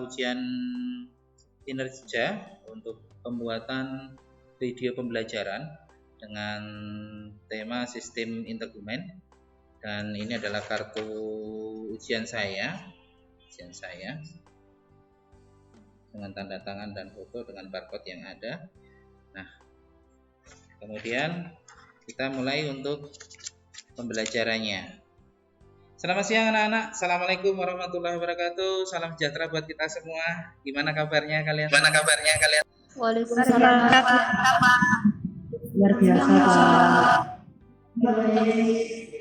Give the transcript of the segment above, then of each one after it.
ujian kinerja untuk pembuatan video pembelajaran dengan tema sistem integumen, dan ini adalah kartu ujian saya dengan tanda tangan dan foto dengan barcode yang ada. Nah, kemudian kita mulai untuk pembelajarannya. Selamat siang anak-anak. Assalamualaikum warahmatullahi wabarakatuh. Salam sejahtera buat kita semua. Gimana kabarnya kalian? Waalaikumsalam. Luar biasa, Pak.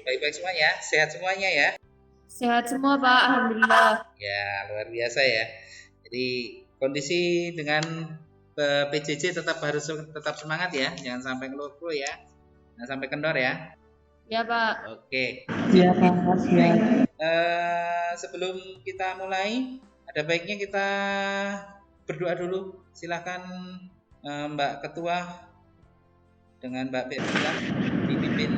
Baik-baik semuanya, sehat semuanya ya? Sehat semua, Pak. Alhamdulillah. Ya, luar biasa ya. Jadi kondisi dengan PJJ harus tetap semangat ya. Jangan sampai ngeluh ya. Jangan sampai kendor ya. Ya, Pak. Oke. Iya, Pak. Siap. Sebelum kita mulai, ada baiknya kita berdoa dulu. Silakan Mbak Ketua dengan Mbak Bertila dipimpin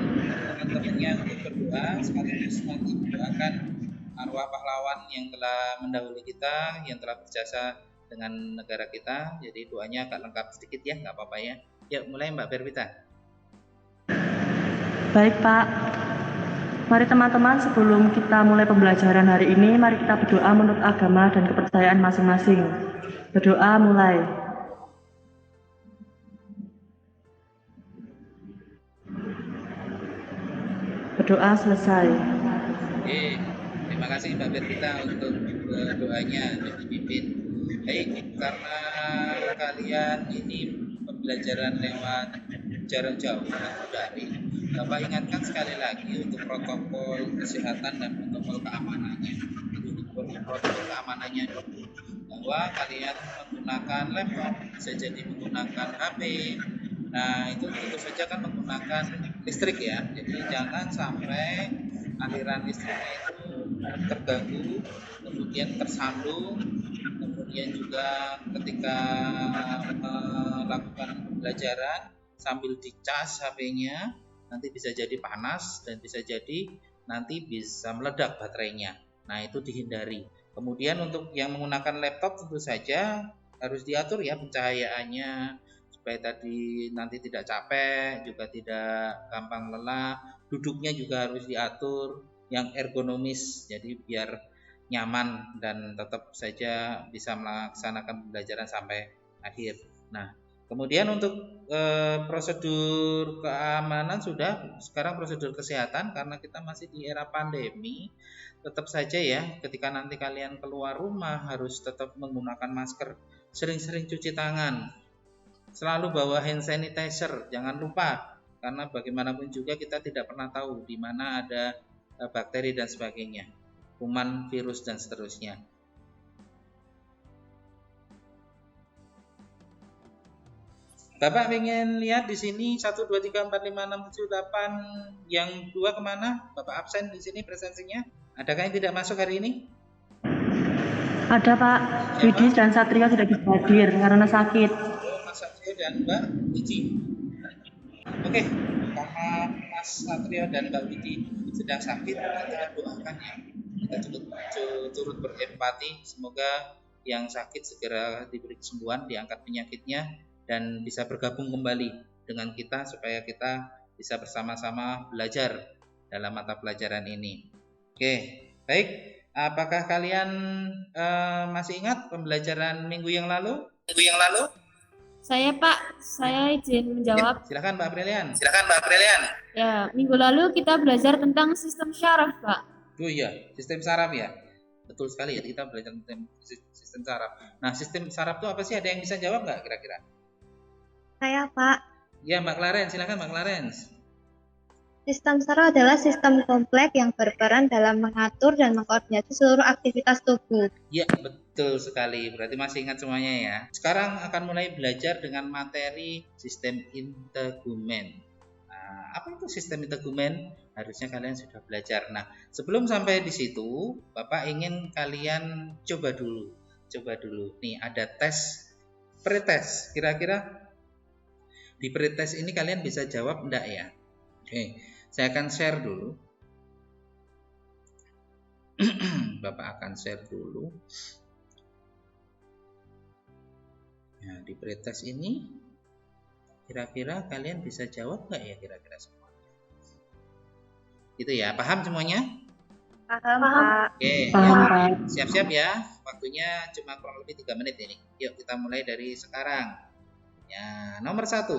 teman-temannya untuk berdoa, sekaligus nanti mendoakan arwah pahlawan yang telah mendahului kita, yang telah berjasa dengan negara kita. Jadi doanya agak lengkap sedikit ya, nggak apa-apa ya. Yuk mulai Mbak Berwita. Baik, Pak. Mari teman-teman, sebelum kita mulai pembelajaran hari ini, mari kita berdoa menurut agama dan kepercayaan masing-masing. Berdoa mulai. Berdoa selesai. Oke, terima kasih Mbak Berwita untuk doanya dan dipimpin. Baik, karena kalian ini pembelajaran lewat jarak jauh atau daring, Bapak ingatkan sekali lagi untuk protokol kesehatan dan protokol keamanannya. Protokol keamanannya dulu, bahwa kalian menggunakan laptop, bisa jadi menggunakan HP. Nah, itu tentu saja kan menggunakan listrik ya. Jadi jangan sampai aliran listriknya itu terganggu, kemudian tersambung, kemudian juga ketika melakukan pembelajaran sambil dicas HP-nya, nanti bisa jadi panas dan bisa jadi nanti bisa meledak baterainya. Nah, itu dihindari. Kemudian untuk yang menggunakan laptop tentu saja harus diatur ya pencahayaannya, supaya tadi nanti tidak capek, juga tidak gampang lelah. Duduknya juga harus diatur yang ergonomis, jadi biar nyaman dan tetap saja bisa melaksanakan pembelajaran sampai akhir. Nah, kemudian untuk prosedur keamanan sudah, sekarang prosedur kesehatan karena kita masih di era pandemi, tetap saja ya ketika nanti kalian keluar rumah harus tetap menggunakan masker, sering-sering cuci tangan, selalu bawa hand sanitizer, jangan lupa, karena bagaimanapun juga kita tidak pernah tahu di mana ada bakteri dan sebagainya, kuman, virus dan seterusnya. Bapak pengen lihat di sini 1 2 3 4 5 6 7 8, yang 2 kemana? Bapak absen di sini presensinya. Adakah yang tidak masuk hari ini? Ada, Pak. Widi dan Satrio tidak bisa hadir karena sakit. Oh, Mas Satrio dan Mbak Widi. Oke, karena Mas Satrio dan Mbak Widi sedang sakit, kita doakan ya. Kita turut berempati, semoga yang sakit segera diberi kesembuhan, diangkat penyakitnya, dan bisa bergabung kembali dengan kita supaya kita bisa bersama-sama belajar dalam mata pelajaran ini. Oke, baik. Apakah kalian masih ingat pembelajaran minggu yang lalu? Saya, Pak. Saya izin menjawab. Silakan Mbak Brilian. Ya, minggu lalu kita belajar tentang sistem syaraf, Pak. Oh iya, sistem saraf ya. Betul sekali ya, kita belajar tentang sistem saraf. Nah, sistem saraf itu apa sih? Ada yang bisa jawab nggak kira-kira? Saya, Pak. Ya, Mbak Clarence, silakan Mbak Clarence. Sistem saraf adalah sistem kompleks yang berperan dalam mengatur dan mengkoordinasi seluruh aktivitas tubuh. Ya, betul sekali. Berarti masih ingat semuanya ya. Sekarang akan mulai belajar dengan materi sistem integumen. Nah, apa itu sistem integumen? Harusnya kalian sudah belajar. Nah, sebelum sampai di situ, Bapak ingin kalian coba dulu. Nih, ada tes, pretest. Kira-kira di pretest ini kalian bisa jawab enggak ya? Oke, saya akan share dulu. Bapak akan share dulu. Nah, di pretest ini kira-kira kalian bisa jawab nggak ya kira-kira semua? Gitu ya, paham semuanya? Paham, Pak. Oke, Paham, ya. Pak. Siap-siap ya. Waktunya cuma kurang lebih 3 menit ini. Yuk kita mulai dari sekarang. Ya, nomor 1.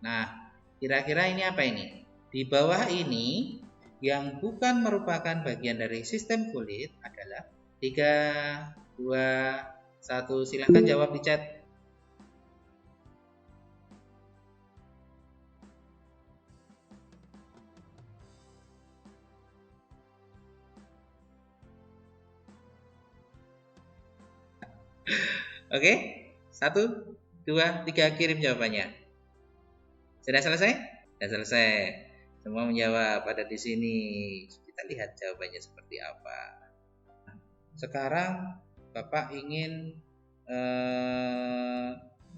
Nah, kira-kira ini apa ini? Di bawah ini yang bukan merupakan bagian dari sistem kulit adalah 3, 2, 1. Silahkan jawab di chat. Oke, 1, 2, 3, kirim jawabannya. Sudah selesai? Sudah selesai. Semua menjawab ada di sini. Kita lihat jawabannya seperti apa. Sekarang Bapak ingin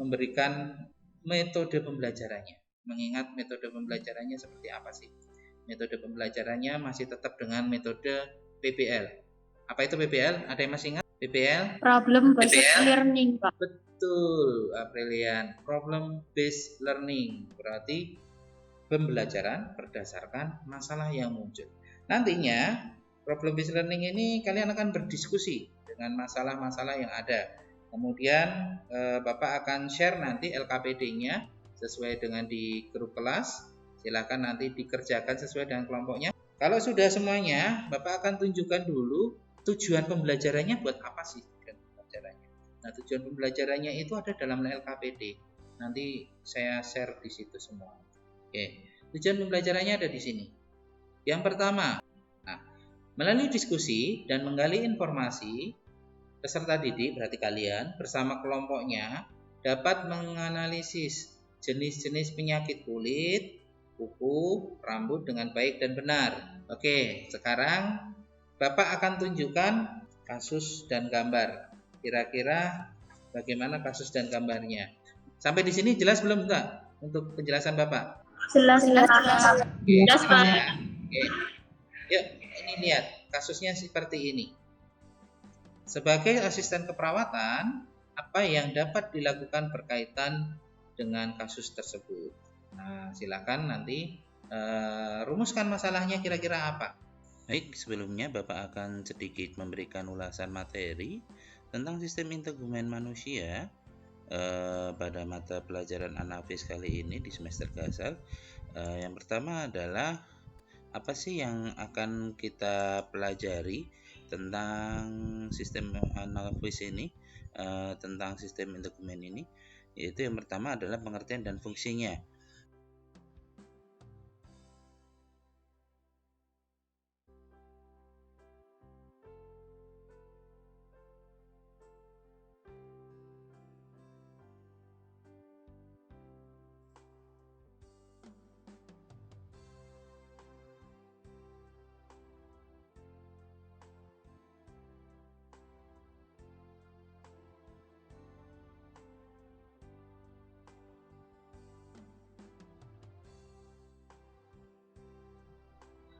memberikan metode pembelajarannya. Mengingat metode pembelajarannya seperti apa sih? Metode pembelajarannya masih tetap dengan metode PBL. Apa itu PBL? Ada yang masih ingat? PBL? Problem based learning, Pak. Betul, Aprilian. Problem based learning berarti pembelajaran berdasarkan masalah yang muncul. Nantinya problem based learning ini kalian akan berdiskusi dengan masalah-masalah yang ada. Kemudian Bapak akan share nanti LKPD-nya sesuai dengan di grup kelas. Silakan nanti dikerjakan sesuai dengan kelompoknya. Kalau sudah semuanya, Bapak akan tunjukkan dulu tujuan pembelajarannya buat apa sih tujuan pembelajarannya. Nah, tujuan pembelajarannya itu ada dalam LKPD. Nanti saya share di situ semua. Oke, tujuan pembelajarannya ada di sini. Yang pertama, melalui diskusi dan menggali informasi, peserta didik berarti kalian bersama kelompoknya dapat menganalisis jenis-jenis penyakit kulit, kuku, rambut dengan baik dan benar. Oke, sekarang Bapak akan tunjukkan kasus dan gambar. Kira-kira bagaimana kasus dan gambarnya? Sampai di sini jelas belum enggak untuk penjelasan Bapak? Jelas, Oke, Jelas, Pak. Oke. Yuk, ini lihat kasusnya seperti ini. Sebagai asisten keperawatan, apa yang dapat dilakukan berkaitan dengan kasus tersebut? Nah, silakan nanti rumuskan masalahnya kira-kira apa. Baik, sebelumnya Bapak akan sedikit memberikan ulasan materi tentang sistem integumen manusia pada mata pelajaran Anafis kali ini di semester Gasal. Yang pertama adalah apa sih yang akan kita pelajari tentang sistem Anafis ini, tentang sistem integumen ini, yaitu yang pertama adalah pengertian dan fungsinya.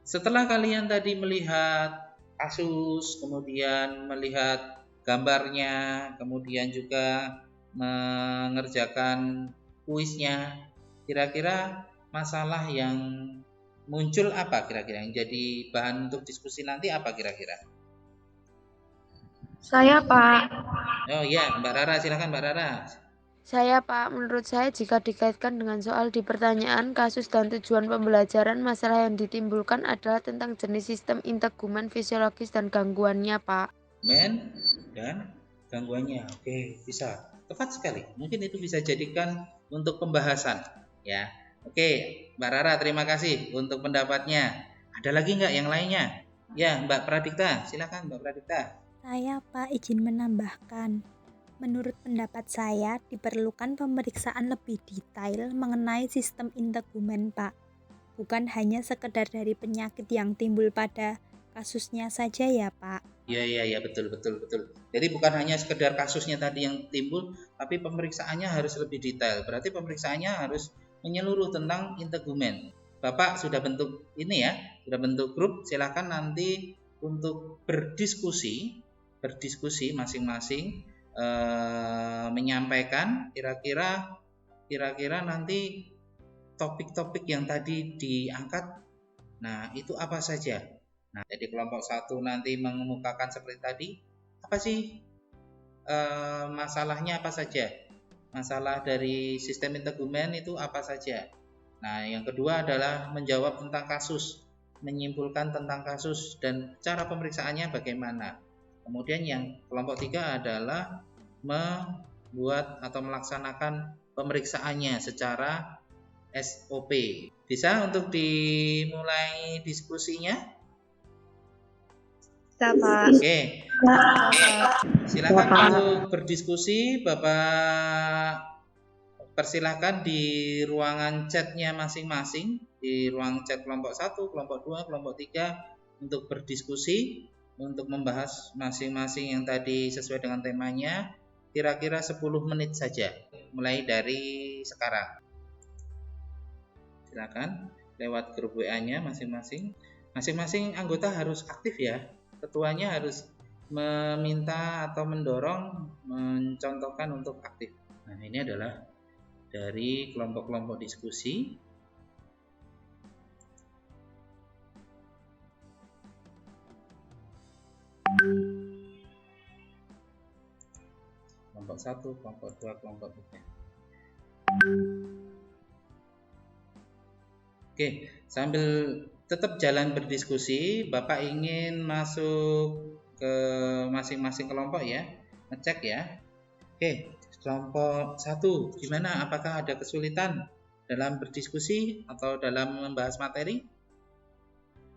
Setelah kalian tadi melihat kasus, kemudian melihat gambarnya, kemudian juga mengerjakan kuisnya, kira-kira masalah yang muncul apa kira-kira? Yang jadi bahan untuk diskusi nanti apa kira-kira? Saya, Pak. Oh iya, Mbak Rara, silakan Mbak Rara. Saya, Pak, menurut saya jika dikaitkan dengan soal di pertanyaan kasus dan tujuan pembelajaran, masalah yang ditimbulkan adalah tentang jenis sistem integumen fisiologis dan gangguannya, Pak. Men dan gangguannya. Oke, bisa. Tepat sekali. Mungkin itu bisa jadikan untuk pembahasan, ya. Oke, Mbak Rara, terima kasih untuk pendapatnya. Ada lagi nggak yang lainnya? Ya, Mbak Pradikta, silakan Mbak Pradikta. Saya, Pak, izin menambahkan. Menurut pendapat saya, diperlukan pemeriksaan lebih detail mengenai sistem integumen, Pak. Bukan hanya sekedar dari penyakit yang timbul pada kasusnya saja ya, Pak. Iya, betul. Jadi bukan hanya sekedar kasusnya tadi yang timbul, tapi pemeriksaannya harus lebih detail. Berarti pemeriksaannya harus menyeluruh tentang integumen. Bapak sudah bentuk ini ya, sudah bentuk grup. Silakan nanti untuk berdiskusi masing-masing menyampaikan kira-kira nanti topik-topik yang tadi diangkat. Nah, itu apa saja? Nah, jadi kelompok 1 nanti mengemukakan seperti tadi, apa sih masalahnya apa saja? Masalah dari sistem integumen itu apa saja? Nah, yang kedua adalah menjawab tentang kasus, menyimpulkan tentang kasus dan cara pemeriksaannya bagaimana. Kemudian yang kelompok 3 adalah membuat atau melaksanakan pemeriksaannya secara SOP. Bisa untuk dimulai diskusinya? Bisa, Pak. Oke. Silakan untuk berdiskusi, Bapak persilahkan di ruangan chatnya masing-masing, di ruang chat kelompok 1, kelompok 2, kelompok 3 untuk berdiskusi, untuk membahas masing-masing yang tadi sesuai dengan temanya, kira-kira 10 menit saja, mulai dari sekarang. Silakan lewat grup WA-nya masing-masing. Masing-masing anggota harus aktif ya. Ketuanya harus meminta atau mendorong, mencontohkan untuk aktif. Nah, ini adalah dari kelompok-kelompok diskusi. Kelompok 1, kelompok 2, kelompok 3. Oke, sambil tetap jalan berdiskusi, Bapak ingin masuk ke masing-masing kelompok ya, ngecek ya. Oke, kelompok 1, gimana? Apakah ada kesulitan dalam berdiskusi atau dalam membahas materi?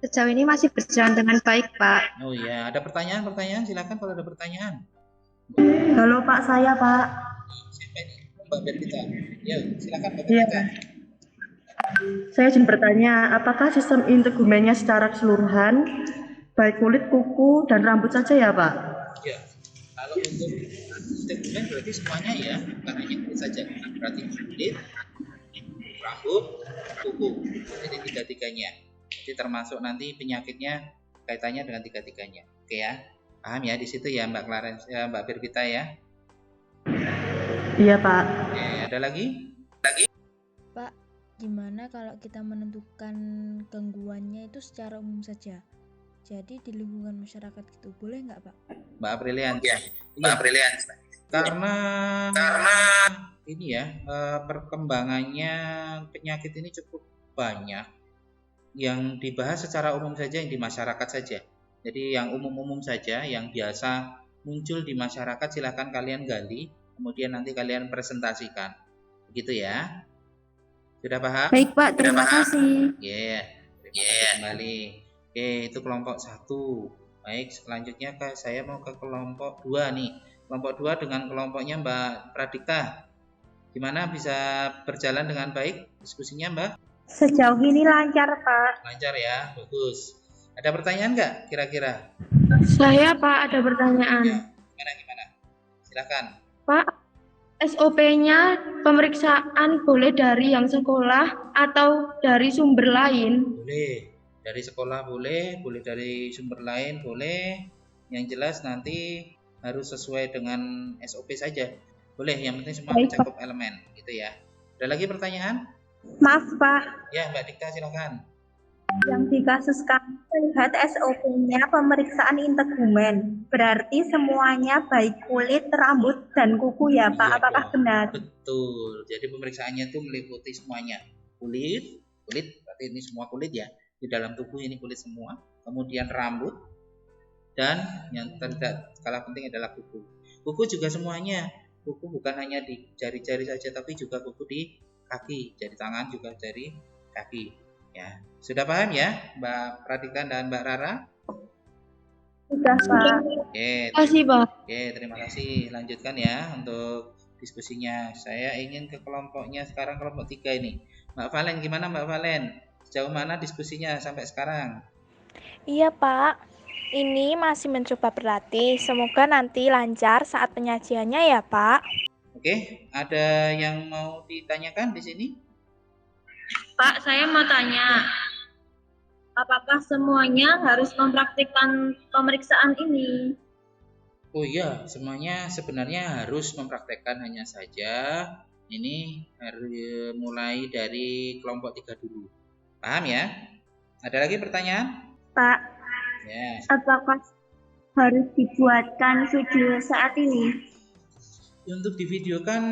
Sejauh ini masih berjalan dengan baik, Pak. Oh ya, ada pertanyaan? Silakan kalau ada pertanyaan. Halo Pak, saya Pak. Siapa ini? Mbak Berita. Ya, silakan Mbak Iya. Berita. Saya izin bertanya, apakah sistem integumennya secara keseluruhan, baik kulit, kuku, dan rambut saja ya Pak? Ya, kalau untuk integumen berarti semuanya ya, bukan hanya kulit saja. Berarti kulit, rambut, kuku, jadi tiga-tiganya. Jadi termasuk nanti penyakitnya kaitannya dengan tiga-tiganya. Oke ya, paham ya di situ ya Mbak Clarence, ya Mbak Birgita ya. Iya Pak. Oke, ada lagi? Pak, gimana kalau kita menentukan gangguannya itu secara umum saja? Jadi di lingkungan masyarakat gitu, boleh nggak Pak? Mbak Aprilian. Iya. Mbak Aprilian. Karena ini ya, perkembangannya penyakit ini cukup banyak. Yang dibahas secara umum saja, yang di masyarakat saja. Jadi yang umum-umum saja, yang biasa muncul di masyarakat silahkan kalian gali, kemudian nanti kalian presentasikan. Begitu ya. Sudah paham? Baik Pak, terima kasih. Terima kasih kembali. Oke, itu kelompok 1. Baik, selanjutnya saya mau ke kelompok 2 nih. Kelompok 2 dengan kelompoknya Mbak Pradika. Gimana, bisa berjalan dengan baik diskusinya Mbak? Sejauh ini lancar, Pak. Lancar ya, bagus. Ada pertanyaan nggak kira-kira? Saya, Pak, ada pertanyaan. Ya, gimana? Silakan. Pak, SOP-nya pemeriksaan boleh dari yang sekolah atau dari sumber lain? Boleh. Dari sekolah boleh dari sumber lain boleh. Yang jelas nanti harus sesuai dengan SOP saja. Boleh, yang penting semua Baik, mencakup elemen, gitu ya. Ada lagi pertanyaan? Maaf, Pak. Ya, Mbak Dika silakan. Yang di kasus kami melihat SOP-nya pemeriksaan integumen. Berarti semuanya baik kulit, rambut, dan kuku ya, Pak. Iya, Apakah dong. benar? Betul. Jadi pemeriksaannya itu meliputi semuanya. Kulit berarti ini semua kulit ya. Di dalam tubuh ini kulit semua. Kemudian rambut, dan yang tidak kalah penting adalah kuku. Kuku juga semuanya. Kuku bukan hanya di jari-jari saja, tapi juga kuku di kaki, jari tangan juga jari kaki. Ya, sudah paham ya, Mbak Pradika dan Mbak Rara? Sudah, Pak. Oke, Terima kasih, Pak. Oke, terima kasih. Lanjutkan ya untuk diskusinya. Saya ingin ke kelompoknya sekarang, kelompok 3 ini. Mbak Valen, gimana Mbak Valen? Sejauh mana diskusinya sampai sekarang? Iya, Pak. Ini masih mencoba berlatih. Semoga nanti lancar saat penyajiannya ya, Pak. Oke, ada yang mau ditanyakan di sini? Pak, saya mau tanya. Apakah semuanya harus mempraktikkan pemeriksaan ini? Oh iya, semuanya sebenarnya harus mempraktekkan, hanya saja ini harus mulai dari kelompok 3 dulu. Paham ya? Ada lagi pertanyaan? Pak, Ya. apakah harus dibuatkan video saat ini? Untuk divideokan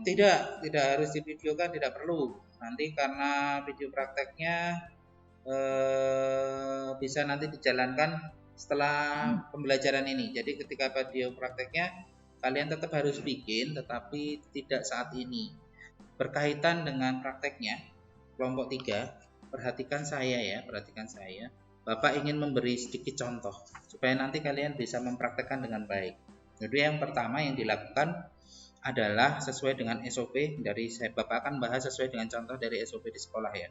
tidak harus divideokan, tidak perlu. Nanti karena video prakteknya bisa nanti dijalankan setelah pembelajaran ini. Jadi ketika video prakteknya kalian tetap harus bikin, tetapi tidak saat ini. Berkaitan dengan prakteknya kelompok 3, perhatikan saya ya, perhatikan saya. Bapak ingin memberi sedikit contoh supaya nanti kalian bisa mempraktekkan dengan baik. Jadi yang pertama yang dilakukan adalah sesuai dengan SOP dari Bapak akan bahas sesuai dengan contoh dari SOP di sekolah ya.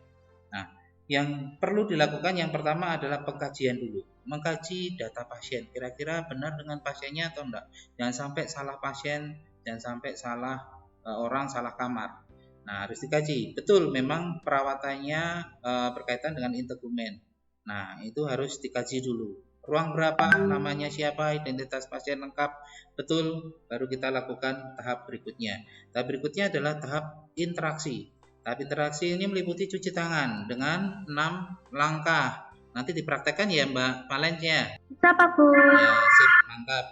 Nah, yang perlu dilakukan yang pertama adalah pengkajian dulu. Mengkaji data pasien, kira-kira benar dengan pasiennya atau enggak. Jangan sampai salah pasien, jangan sampai salah orang, salah kamar. Nah, harus dikaji. Betul, memang perawatannya berkaitan dengan integumen. Nah, itu harus dikaji dulu. Ruang berapa, namanya siapa, identitas pasien lengkap, betul, baru kita lakukan tahap berikutnya. Tahap berikutnya adalah tahap interaksi. Tahap interaksi ini meliputi cuci tangan dengan 6 langkah. Nanti dipraktekkan ya Mbak Valensnya. Bisa Pak Bu. Ya, sip, mantap.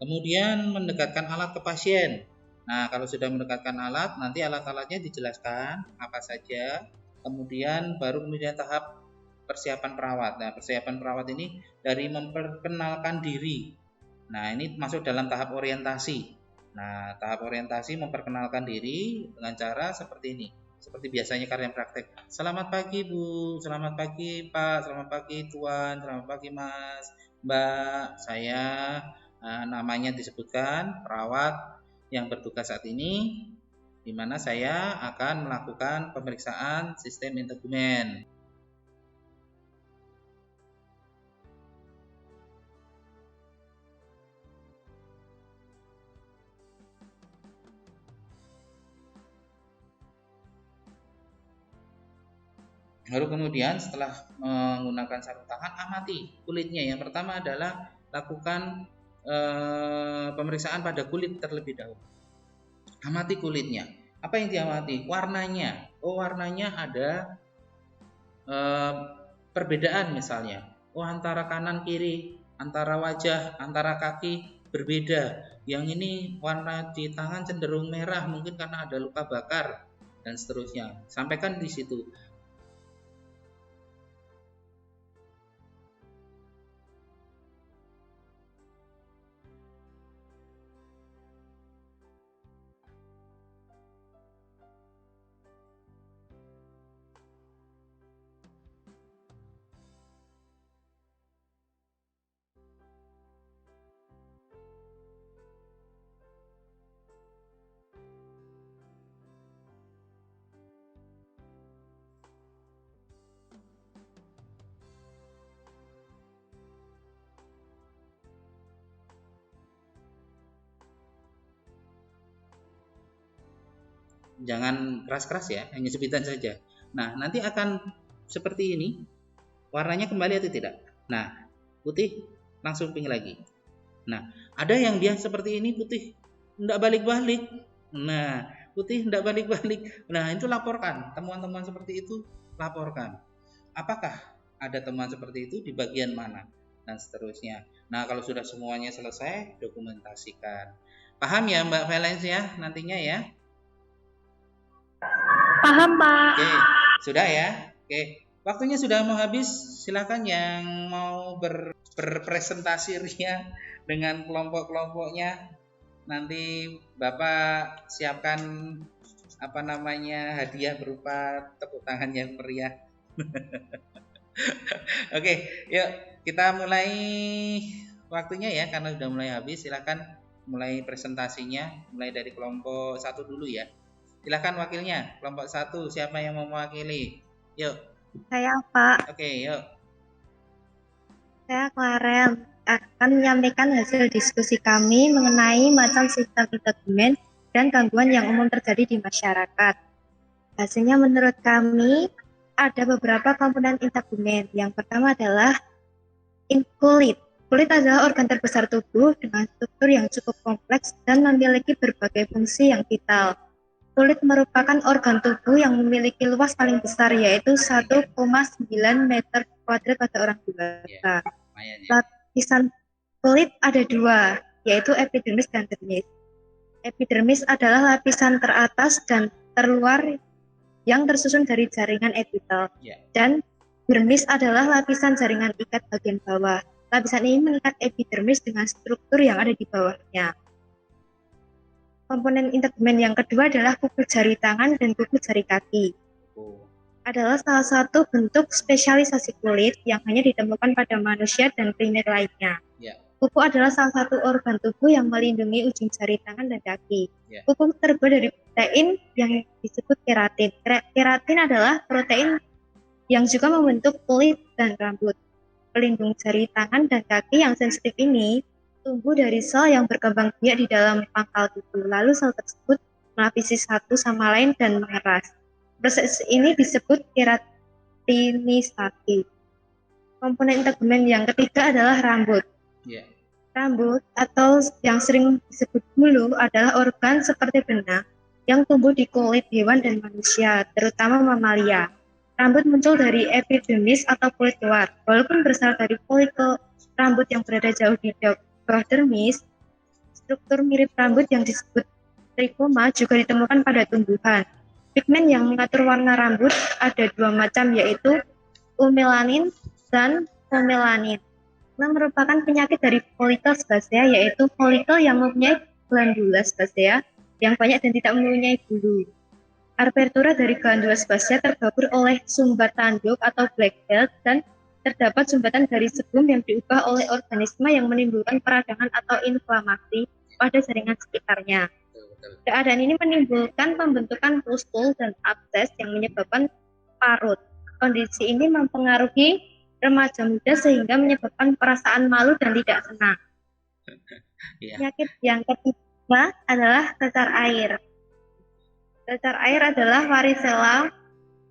Kemudian mendekatkan alat ke pasien. Nah, kalau sudah mendekatkan alat, nanti alat-alatnya dijelaskan apa saja. Kemudian tahap persiapan perawat. Nah, persiapan perawat ini dari memperkenalkan diri. Nah, ini masuk dalam tahap orientasi. Nah, tahap orientasi memperkenalkan diri dengan cara seperti ini. Seperti biasanya kalian praktek. Selamat pagi Bu, selamat pagi Pak, selamat pagi Tuan, selamat pagi Mas, Mbak. Saya namanya disebutkan, perawat yang bertugas saat ini, di mana saya akan melakukan pemeriksaan sistem integumen. Lalu kemudian setelah menggunakan sarung tangan, amati kulitnya. Yang pertama adalah lakukan pemeriksaan pada kulit terlebih dahulu. Amati kulitnya. Apa yang diamati? Warnanya. Oh, warnanya ada perbedaan misalnya. Oh, antara kanan kiri, antara wajah, antara kaki berbeda. Yang ini warna di tangan cenderung merah, mungkin karena ada luka bakar dan seterusnya. Sampaikan di situ. Jangan keras-keras ya, hanya jepitan saja. Nah, nanti akan seperti ini. Warnanya kembali atau tidak? Nah, putih langsung pink lagi. Nah, ada yang dia seperti ini putih enggak balik-balik. Nah, putih enggak balik-balik. Nah, itu laporkan. Temuan-temuan seperti itu laporkan. Apakah ada temuan seperti itu di bagian mana? Dan seterusnya. Nah, kalau sudah semuanya selesai, dokumentasikan. Paham ya Mbak Valencia nantinya ya? Paham Pak. Oke, sudah ya. Oke, waktunya sudah mau habis. Silakan yang mau berpresentasi ria dengan kelompok-kelompoknya. Nanti Bapak siapkan hadiah berupa tepuk tangan yang meriah. Oke, yuk kita mulai waktunya ya, karena sudah mulai habis. Silakan mulai presentasinya, mulai dari kelompok 1 dulu ya. Silakan wakilnya, kelompok 1, siapa yang mau mewakili? Yuk. Saya Pak. Oke, yuk. Saya Clarel akan menyampaikan hasil diskusi kami mengenai macam sistem integumen dan gangguan yang umum terjadi di masyarakat. Hasilnya menurut kami ada beberapa komponen integumen. Yang pertama adalah kulit. Kulit adalah organ terbesar tubuh dengan struktur yang cukup kompleks dan memiliki berbagai fungsi yang vital. Kulit merupakan organ tubuh yang memiliki luas paling besar, yaitu 1,9 meter kuadrat pada orang dewasa. Lapisan kulit ada dua, yaitu epidermis dan dermis. Epidermis adalah lapisan teratas dan terluar yang tersusun dari jaringan epitel, dan dermis adalah lapisan jaringan ikat bagian bawah. Lapisan ini mengikat epidermis dengan struktur yang ada di bawahnya. Komponen integumen yang kedua adalah kuku jari tangan dan kuku jari kaki. Adalah salah satu bentuk spesialisasi kulit yang hanya ditemukan pada manusia dan primat lainnya. Kuku adalah salah satu organ tubuh yang melindungi ujung jari tangan dan kaki. Kuku terbuat dari protein yang disebut keratin. Keratin adalah protein yang juga membentuk kulit dan rambut. Pelindung jari tangan dan kaki yang sensitif ini tumbuh dari sel yang berkembang biak di dalam pangkal tubuh. Lalu sel tersebut melapisi satu sama lain dan mengeras. Proses ini disebut keratinisasi. Komponen integumen yang ketiga adalah rambut. Rambut atau yang sering disebut bulu adalah organ seperti benang yang tumbuh di kulit hewan dan manusia, terutama mamalia. Rambut muncul dari epidermis atau kulit luar. Walaupun berasal dari folikel rambut yang berada jauh di bawah dermis, struktur mirip rambut yang disebut trikoma juga ditemukan pada tumbuhan. Pigmen yang mengatur warna rambut ada dua macam, yaitu eumelanin dan phosphomelaniin. Merupakan penyakit dari folikel sebasea, yaitu folikel yang mempunyai glandula sebasea yang banyak dan tidak mempunyai bulu. Apertura dari glandula sebasea tergabung oleh sumbat tanduk atau black belt, dan terdapat sumbatan dari sebum yang diubah oleh organisme yang menimbulkan peradangan atau inflamasi pada jaringan sekitarnya. Keadaan ini menimbulkan pembentukan pustul dan abses yang menyebabkan parut. Kondisi ini mempengaruhi remaja muda sehingga menyebabkan perasaan malu dan tidak senang. Penyakit yang ketiga adalah cacar air. Cacar air adalah varicella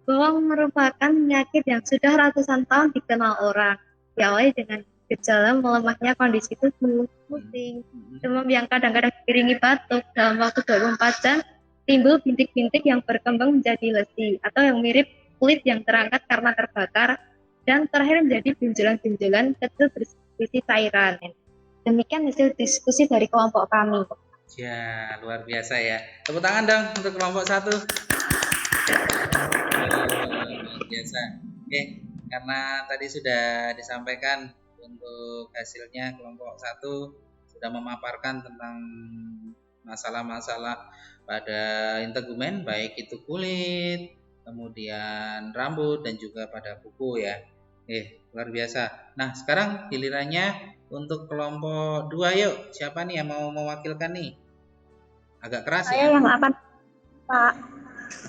Bawang merupakan penyakit yang sudah ratusan tahun dikenal orang. Diawali dengan gejala melemahnya kondisi tubuh, pusing, demam yang kadang-kadang diiringi batuk. Dalam waktu 24 jam, timbul bintik-bintik yang berkembang menjadi lesi atau yang mirip kulit yang terangkat karena terbakar, dan terakhir menjadi benjolan-benjolan kecil berisi cairan. Demikian hasil diskusi dari kelompok kami. Ya, luar biasa ya. Tepuk tangan dong untuk kelompok 1. Biasa. Oke, karena tadi sudah disampaikan untuk hasilnya kelompok 1 sudah memaparkan tentang masalah-masalah pada integumen, baik itu kulit, kemudian rambut dan juga pada kuku ya. Luar biasa. Nah, sekarang gilirannya untuk kelompok 2, yuk. Siapa nih yang mau mewakilkan nih? Agak keras ya. Saya yang akan, Pak.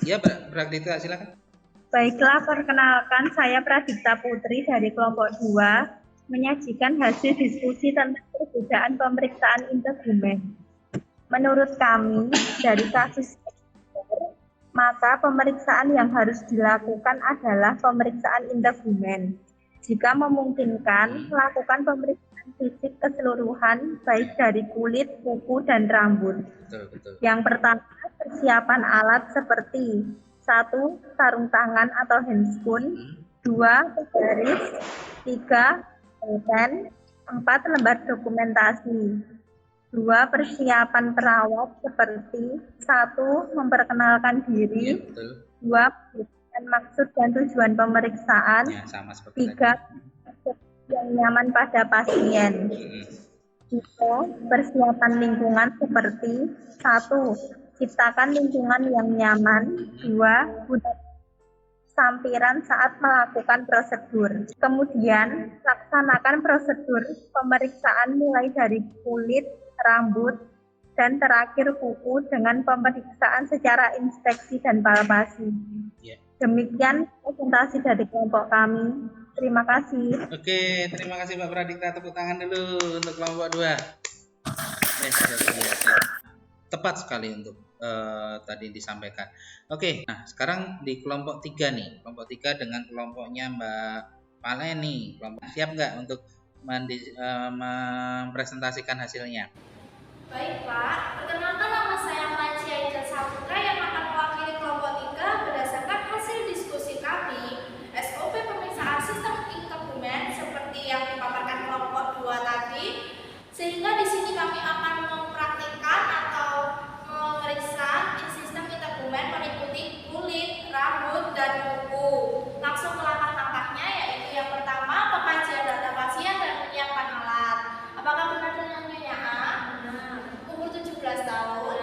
Iya, Pradita, silakan. Baiklah, perkenalkan saya Pradita Putri dari kelompok 2 menyajikan hasil diskusi tentang perbedaan pemeriksaan integumen. Menurut kami, dari kasus maka pemeriksaan yang harus dilakukan adalah pemeriksaan integumen. Jika memungkinkan, lakukan pemeriksaan fisik keseluruhan baik dari kulit, kuku, dan rambut. Betul. Yang pertama, persiapan alat seperti 1. Sarung tangan atau handscoon, 2. Garis, 3. Pen, 4. Lembar dokumentasi. 2. Persiapan perawat seperti 1. Memperkenalkan diri, 2. Memberikan maksud dan tujuan pemeriksaan, 3. yang nyaman pada pasien. 3. Persiapan lingkungan seperti 1. Ciptakan lingkungan yang nyaman. 2. Gunakan sampiran saat melakukan prosedur. Kemudian, laksanakan prosedur pemeriksaan mulai dari kulit, rambut, dan terakhir kuku dengan pemeriksaan secara inspeksi dan palpasi. Demikian presentasi dari kelompok kami. Terima kasih. Oke, terima kasih Mbak Pradita. Tepuk tangan dulu untuk kelompok 2. Tepat sekali untuk tadi disampaikan. Oke, nah sekarang di kelompok 3 nih. Kelompok 3 dengan kelompoknya Mbak Palen nih. Siap nggak untuk mempresentasikan hasilnya. Baik Pak, perkenalkan nama saya Maci Aidan Saputra yang akan mewakili kelompok 3 berdasarkan hasil diskusi kami SOP pemeriksaan sistem integumen seperti yang dipaparkan kelompok 2 tadi, sehingga di sini kami akan mempraktikkan atau memeriksa sistem integumen meliputi kulit, rambut, dan kuku. Langsung ke langkah-langkahnya, yaitu yang pertama pengkajian data pasien dan penyiapan alat. Apakah benar dengan nyonya A? Umur 17 tahun,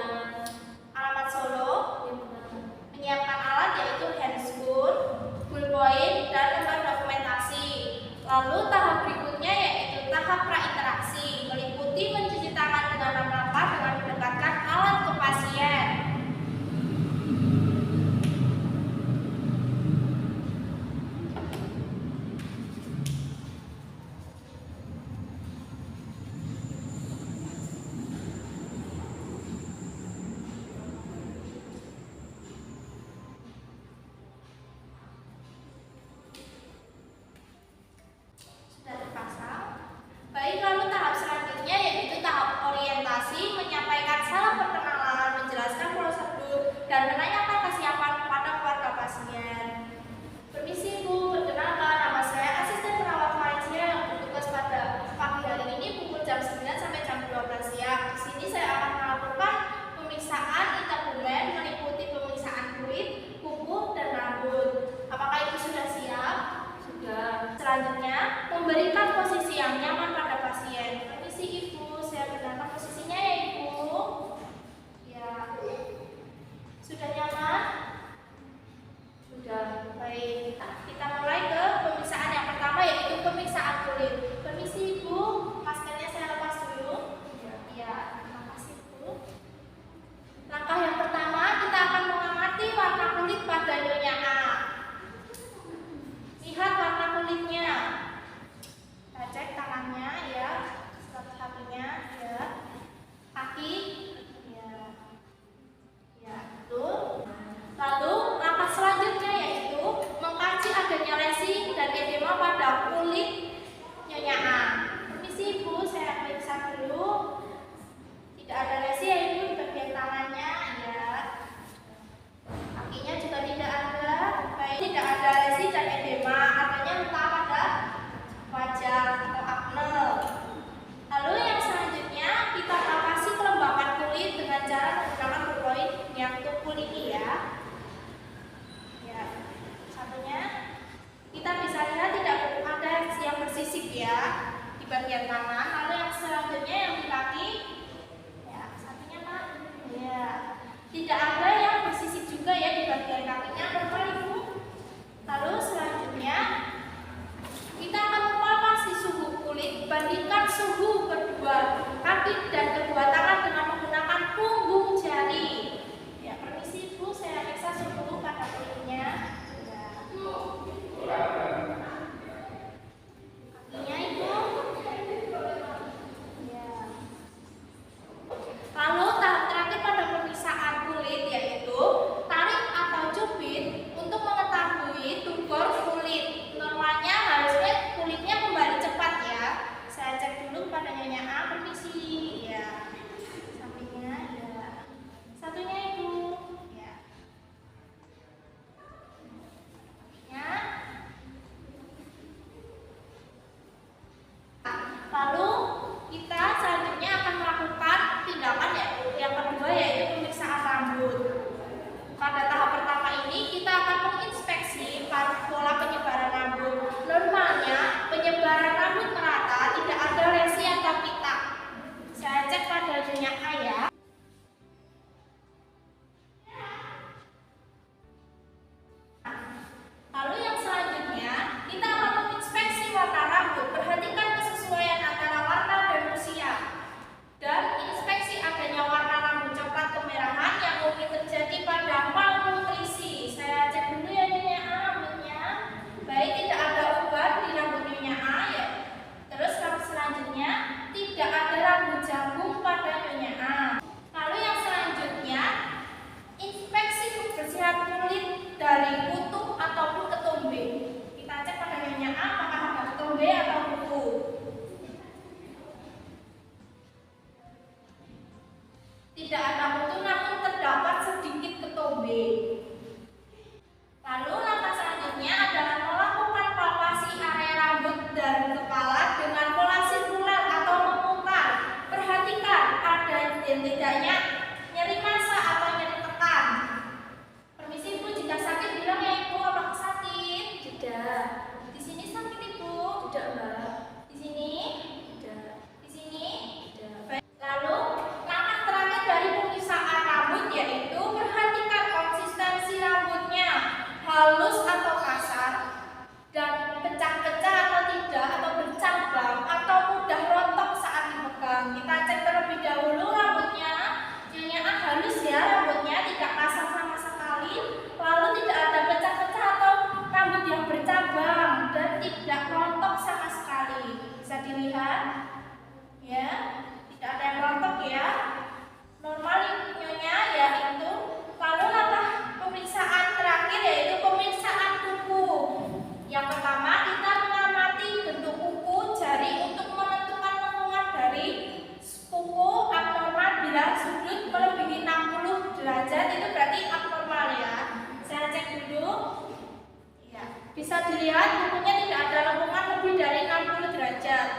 Bisa dilihat bukunya tidak ada lengkungan lebih dari 60 derajat.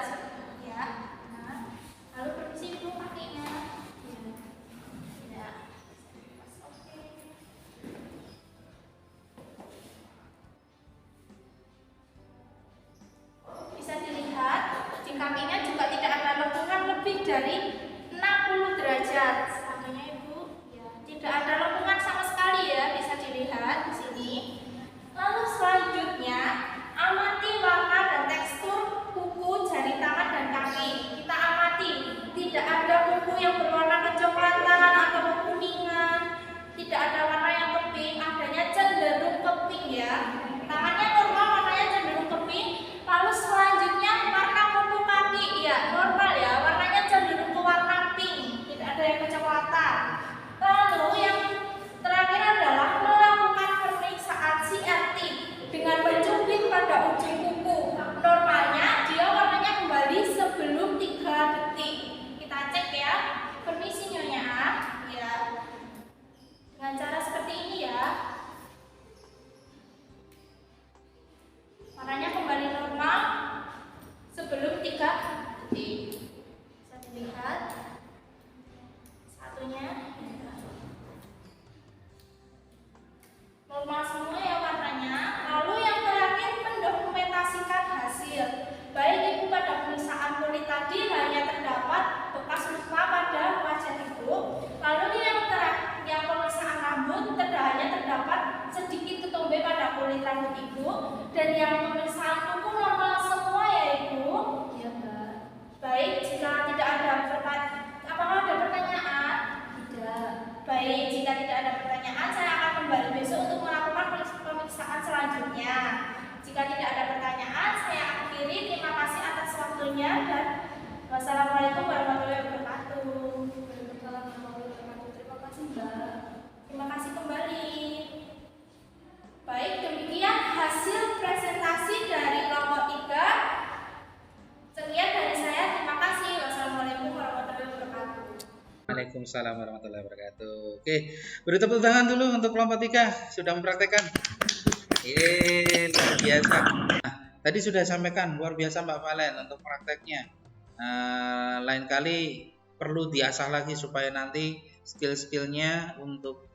Ya. Nah, lalu permisi Ibu kakinya. Ya. Oke. Bisa dilihat di kakinya juga tidak ada lengkungan lebih dari 60 derajat. Sampainya Ibu. Ya. Tidak ada lengkungan sama sekali ya, bisa dilihat di sini. Lalu selanjutnya, amati warna dan tekstur kuku, jari tangan, dan kaki. Kita amati, tidak ada kuku yang berwarna kecoklatan atau kekuningan, tidak ada warna yang ke pink, adanya cenderung ke pink ya. Tangannya normal, warnanya cenderung ke pink. Lalu selanjutnya, warna kuku kaki, ya normal ya, warnanya cenderung ke warna pink, tidak ada yang kecoklatan. Lalu yang terakhir adalah melakukan pemeriksaan CRT dengan mencubit pada ujung kuku. Normalnya dia warnanya kembali sebelum 3 detik. Kita cek ya. Permisi Nyonya. Ya. Dengan cara seperti ini ya. Warnanya kembali normal sebelum 3 detik. Bisa dilihat. Satunya. Normal semua ya warnanya. Lalu yang terakhir mendokumentasikan hasil. Baik Ibu pada pemeriksaan kulit tadi hanya terdapat bekas luka pada wajah Ibu. Lalu yang pemeriksaan rambut hanya terdapat sedikit ketombe pada kulit rambut Ibu. Dan yang pemeriksaan kuku normal semua ya Ibu. Ya Mbak. Baik, jika tidak ada apakah ada pertanyaan? Tidak. Baik, jika tidak ada pertanyaan, saya akan kembali besok untuk melakukan pemeriksaan selanjutnya. Jika tidak ada pertanyaan, saya akhiri. Terima kasih atas waktunya dan wassalamualaikum warahmatullahi wabarakatuh. Terima kasih Mbak. Terima kasih kembali. Baik, demikian hasil presentasi dari kelompok 3. Sekian dari saya. Terima kasih. Wassalamualaikum warahmatullahi wabarakatuh. Waalaikumsalam warahmatullahi wabarakatuh. Oke, beri tepuk tangan dulu untuk kelompok 3 sudah mempraktekkan. Luar biasa. Nah, tadi sudah sampaikan luar biasa Mbak Valen untuk prakteknya. Lain kali perlu diasah lagi supaya nanti skill-skillnya untuk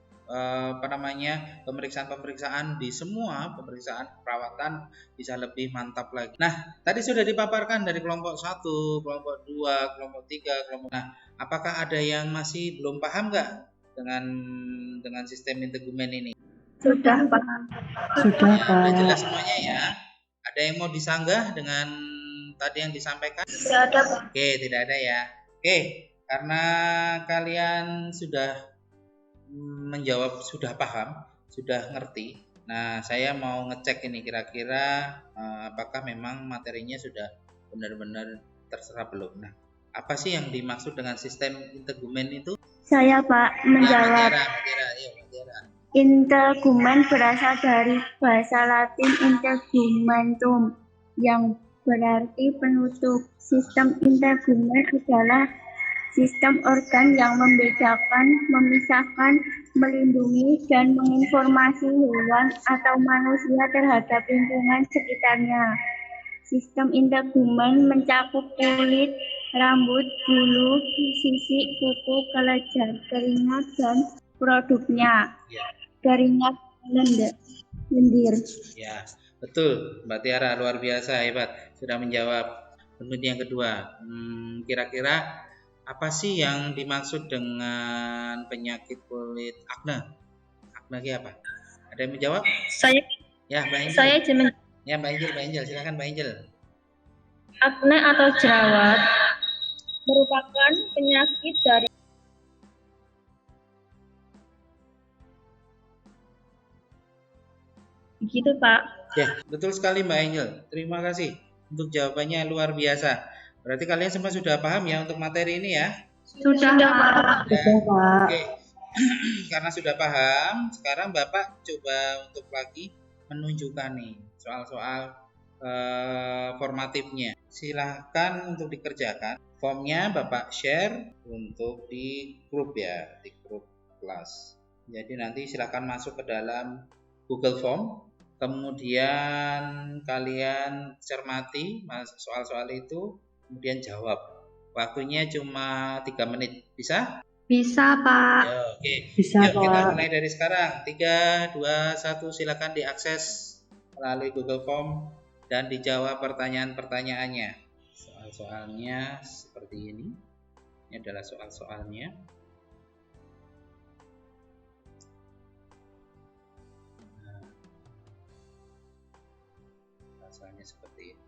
pemeriksaan di semua pemeriksaan perawatan bisa lebih mantap lagi. Nah, tadi sudah dipaparkan dari kelompok 1, kelompok 2, kelompok 3, kelompok. Nah, apakah ada yang masih belum paham nggak dengan sistem integumen ini? Sudah Pak. Sudah, Ya, udah Pak. jelas semuanya ya. Ada yang mau disanggah dengan tadi yang disampaikan? Tidak ada Pak. Oke, tidak ada ya. Oke, karena kalian sudah menjawab, sudah paham, sudah ngerti. Nah, saya mau ngecek ini kira-kira apakah memang materinya sudah benar-benar terserap belum. Nah, apa sih yang dimaksud dengan sistem integumen itu? Saya Pak menjawab. Mutiara. Integumen berasal dari bahasa Latin integumentum yang berarti penutup. Sistem integumen adalah sistem organ yang membedakan, memisahkan, melindungi, dan menginformasi hewan atau manusia terhadap lingkungan sekitarnya. Sistem integumen mencakup kulit, rambut, bulu, sisik, kuku, kelenjar, keringat, dan produknya. Keringat lendir. Ya, betul Mbak Tiara, luar biasa, hebat, sudah menjawab. Kemudian yang kedua, kira-kira apa sih yang dimaksud dengan penyakit kulit akne? Akne itu apa? Ada yang menjawab? Saya Ya, Mbak Angel. saya izin Ya, Mbak Angel, silakan Mbak Angel. akne atau jerawat merupakan penyakit dari begitu Pak. Ya, betul sekali Mbak Angel. Terima kasih untuk jawabannya, luar biasa. Berarti kalian semua sudah paham ya untuk materi ini ya? Sudah Pak. Ya. Sudah, Pak. Oke. Karena sudah paham, sekarang Bapak coba untuk lagi menunjukkan nih soal-soal formatifnya. Silahkan untuk dikerjakan. Formnya Bapak share untuk di grup ya, di grup kelas. Jadi nanti silahkan masuk ke dalam Google Form. kemudian kalian cermati soal-soal itu, kemudian jawab. Waktunya cuma 3 menit. Bisa? Bisa, Pak. Ya, oke. Bisa, Yuk kita Pak. mulai dari sekarang. 3, 2, 1, silakan diakses melalui Google Form dan dijawab pertanyaan-pertanyaannya. Soal-soalnya seperti ini. Ini adalah soal-soalnya. Soalnya seperti ini.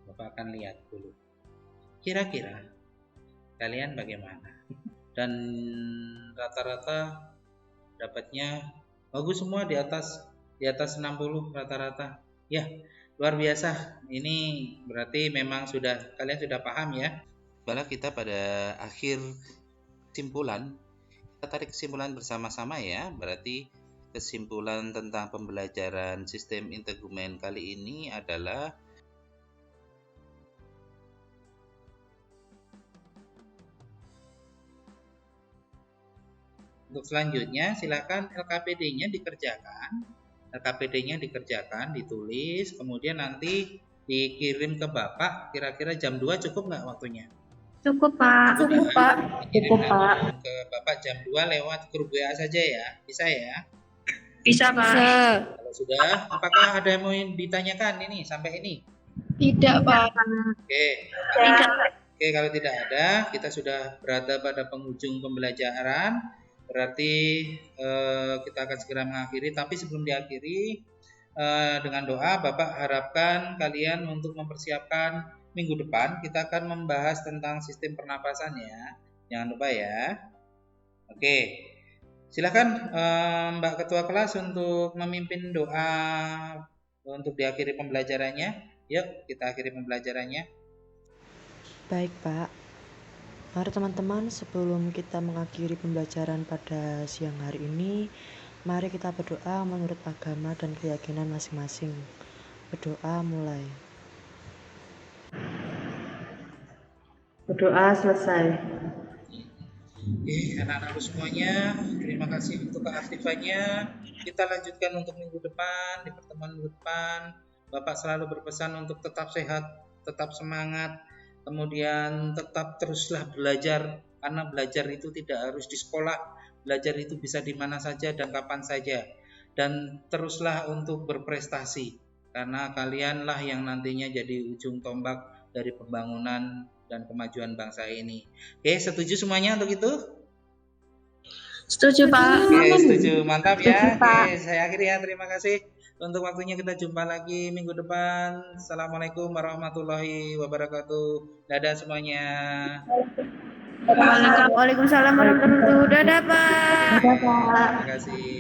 Bapak akan lihat dulu. Kira-kira kalian bagaimana? Dan rata-rata dapatnya bagus semua di atas 60 rata-rata. Ya, luar biasa. Ini berarti memang kalian sudah paham ya. Bala kita pada akhir kesimpulan, kita tarik kesimpulan bersama-sama ya. Berarti kesimpulan tentang pembelajaran sistem integumen kali ini adalah untuk selanjutnya silakan LKPD-nya dikerjakan, ditulis, kemudian nanti dikirim ke Bapak. Kira-kira jam 2 cukup nggak waktunya? Cukup, Pak. Cukup, Pak. Cukup, Pak. Ke Bapak jam 2 lewat grup WA saja ya. Bisa ya? Bisa, Pak. Kalau sudah, apakah ada yang mau ditanyakan ini sampai ini? Tidak, Pak. Oke. Tidak. Oke, kalau tidak ada, kita sudah berada pada penghujung pembelajaran. Berarti kita akan segera mengakhiri. Tapi sebelum diakhiri, dengan doa, Bapak harapkan kalian untuk mempersiapkan minggu depan. Kita akan membahas tentang sistem pernapasan ya. Jangan lupa ya. Oke, silakan Mbak Ketua Kelas untuk memimpin doa untuk diakhiri pembelajarannya. Yuk, kita akhiri pembelajarannya. Baik, Pak. Mari teman-teman, sebelum kita mengakhiri pembelajaran pada siang hari ini, mari kita berdoa menurut agama dan keyakinan masing-masing. Berdoa mulai. Berdoa selesai. Oke, anak-anakku semuanya, terima kasih untuk keaktifannya. Kita lanjutkan untuk minggu depan, di pertemuan minggu depan. Bapak selalu berpesan untuk tetap sehat, tetap semangat, kemudian tetap teruslah belajar, karena belajar itu tidak harus di sekolah, belajar itu bisa di mana saja dan kapan saja. Dan teruslah untuk berprestasi, karena kalianlah yang nantinya jadi ujung tombak dari pembangunan dan kemajuan bangsa ini. Oke, setuju semuanya untuk itu? Setuju, Pak. Oke, setuju. Mantap ya. Setuju, Pak. Oke, saya akhiri ya. Terima kasih untuk waktunya. Kita jumpa lagi minggu depan. Assalamualaikum warahmatullahi wabarakatuh. Dadah semuanya. Waalaikumsalam warahmatullahi wabarakatuh. Dadah, Pak. Dadah, Pak. Terima kasih.